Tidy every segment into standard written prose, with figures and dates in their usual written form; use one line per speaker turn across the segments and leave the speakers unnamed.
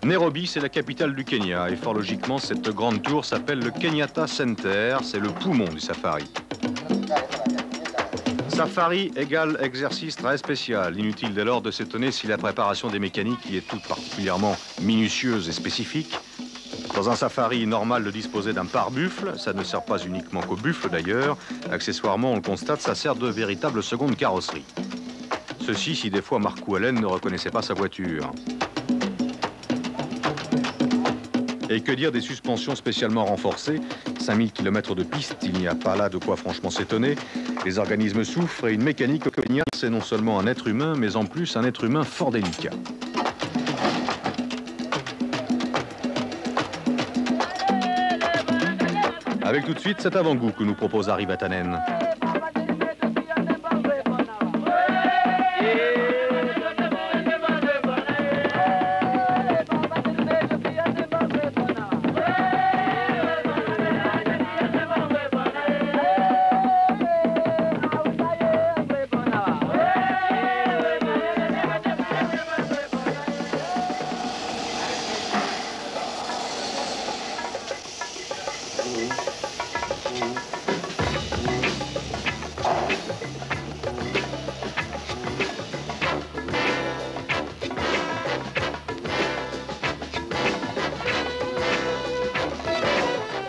Nairobi, c'est la capitale du Kenya et fort logiquement, cette grande tour s'appelle le Kenyatta Center, c'est le poumon du safari. Safari égale exercice très spécial. Inutile dès lors de s'étonner si la préparation des mécaniques y est toute particulièrement minutieuse et spécifique. Dans un safari normal de disposer d'un pare-buffle, ça ne sert pas uniquement qu'au buffle d'ailleurs. Accessoirement, on le constate, ça sert de véritable seconde carrosserie. Ceci si des fois Mark Wallen ne reconnaissait pas sa voiture. Et que dire des suspensions spécialement renforcées? 5000 km de piste, il n'y a pas là de quoi franchement s'étonner. Les organismes souffrent et une mécanique au Kenya, c'est non seulement un être humain, mais en plus un être humain fort délicat. Avec tout de suite cet avant-goût que nous propose Harry Vatanen.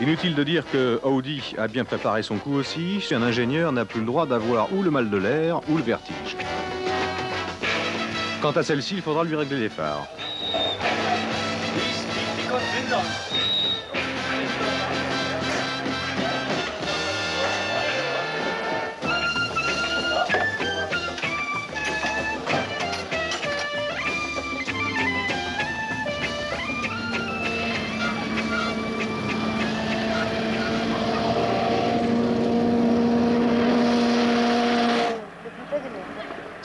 Inutile de dire que Audi a bien préparé son coup aussi. Un ingénieur n'a plus le droit d'avoir ou le mal de l'air ou le vertige. Quant à celle-ci, il faudra lui régler les phares.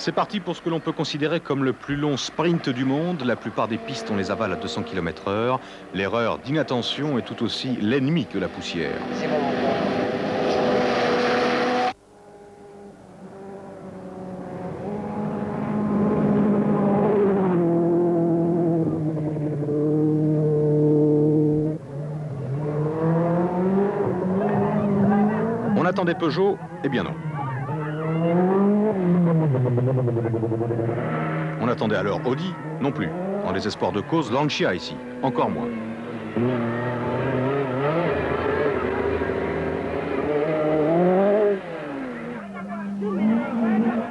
C'est parti pour ce que l'on peut considérer comme le plus long sprint du monde. La plupart des pistes, on les avale à 200 km/h. L'erreur d'inattention est tout aussi l'ennemi que la poussière. On attendait Peugeot? Eh bien non. On attendait alors Audi? Non plus. En désespoir de cause, Lancia ici. Encore moins.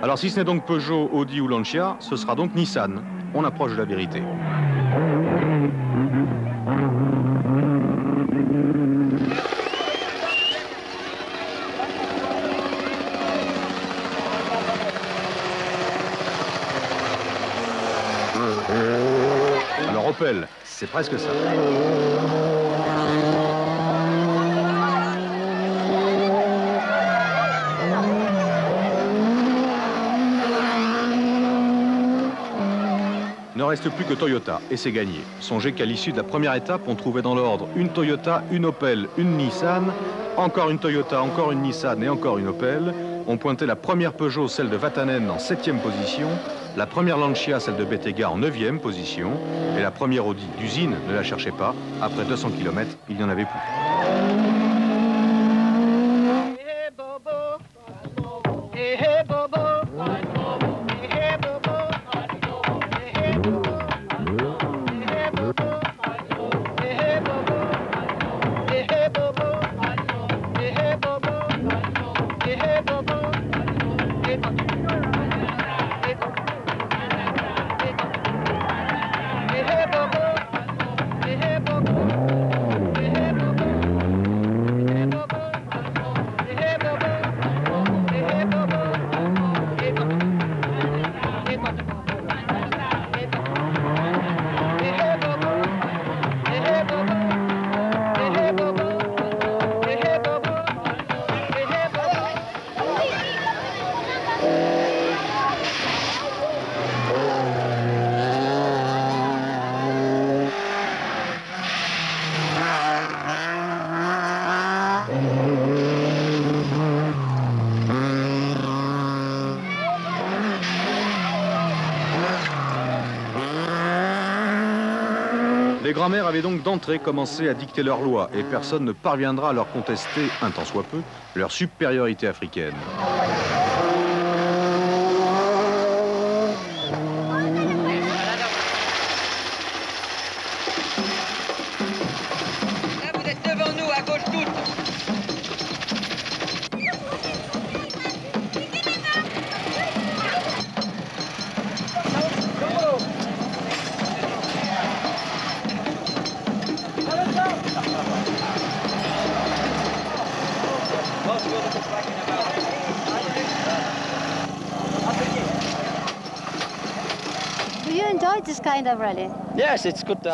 Alors si ce n'est donc Peugeot, Audi ou Lancia, ce sera donc Nissan. On approche de la vérité. Alors Opel, c'est presque ça. Il ne reste plus que Toyota, et c'est gagné. Songez qu'à l'issue de la première étape, on trouvait dans l'ordre une Toyota, une Opel, une Nissan, encore une Toyota, encore une Nissan et encore une Opel. On pointait la première Peugeot, celle de Vatanen, en 7e position, la première Lancia, celle de Bettega, en 9e position, et la première Audi d'usine, ne la cherchez pas, après 200 km, il n'y en avait plus. Les grands-mères avaient donc d'entrée commencé à dicter leurs lois et personne ne parviendra à leur contester, un tant soit peu, leur supériorité africaine.
Là, vous êtes devant nous, à gauche toute.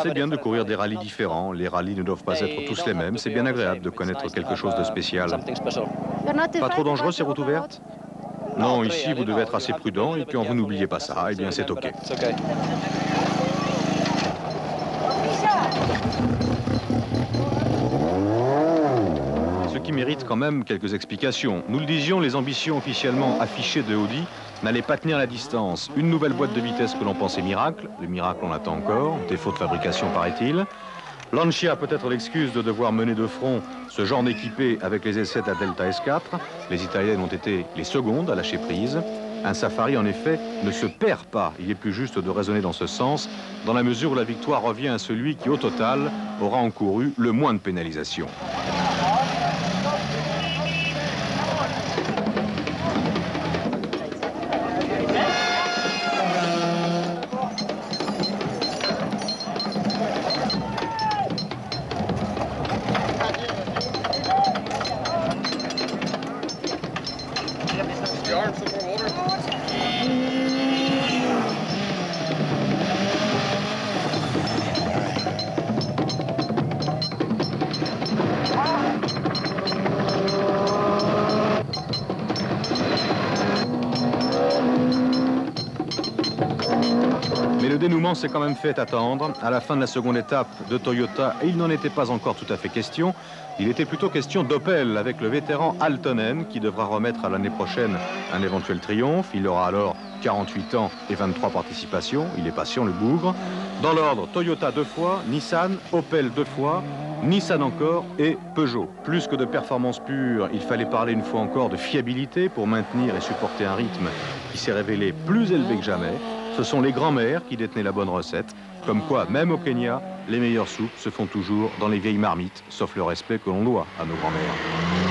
C'est bien de courir des rallyes différents. Les rallyes ne doivent pas être tous les mêmes. C'est bien agréable de connaître quelque chose de spécial. Pas trop dangereux ces routes ouvertes? Non, ici vous devez être assez prudent et quand vous n'oubliez pas ça, eh bien c'est OK. Ce qui mérite quand même quelques explications. Nous le disions, les ambitions officiellement affichées de Audi n'allaient pas tenir la distance. Une nouvelle boîte de vitesse que l'on pensait miracle. Le miracle, on l'attend encore. Défaut de fabrication, paraît-il. Lancia a peut-être l'excuse de devoir mener de front ce genre d'équipé avec les essais de la Delta S4. Les Italiennes ont été les secondes à lâcher prise. Un Safari, en effet, ne se perd pas. Il est plus juste de raisonner dans ce sens, dans la mesure où la victoire revient à celui qui, au total, aura encouru le moins de pénalisations. Mais le dénouement s'est quand même fait attendre. À la fin de la seconde étape de Toyota, et il n'en était pas encore tout à fait question, il était plutôt question d'Opel avec le vétéran Aaltonen qui devra remettre à l'année prochaine un éventuel triomphe. Il aura alors 48 ans et 23 participations. Il est patient, le bougre. Dans l'ordre, Toyota 2 fois, Nissan, Opel 2 fois, Nissan encore et Peugeot. Plus que de performance pure, il fallait parler une fois encore de fiabilité pour maintenir et supporter un rythme qui s'est révélé plus élevé que jamais. Ce sont les grands-mères qui détenaient la bonne recette. Comme quoi, même au Kenya, les meilleures soupes se font toujours dans les vieilles marmites, sauf le respect que l'on doit à nos grands-mères.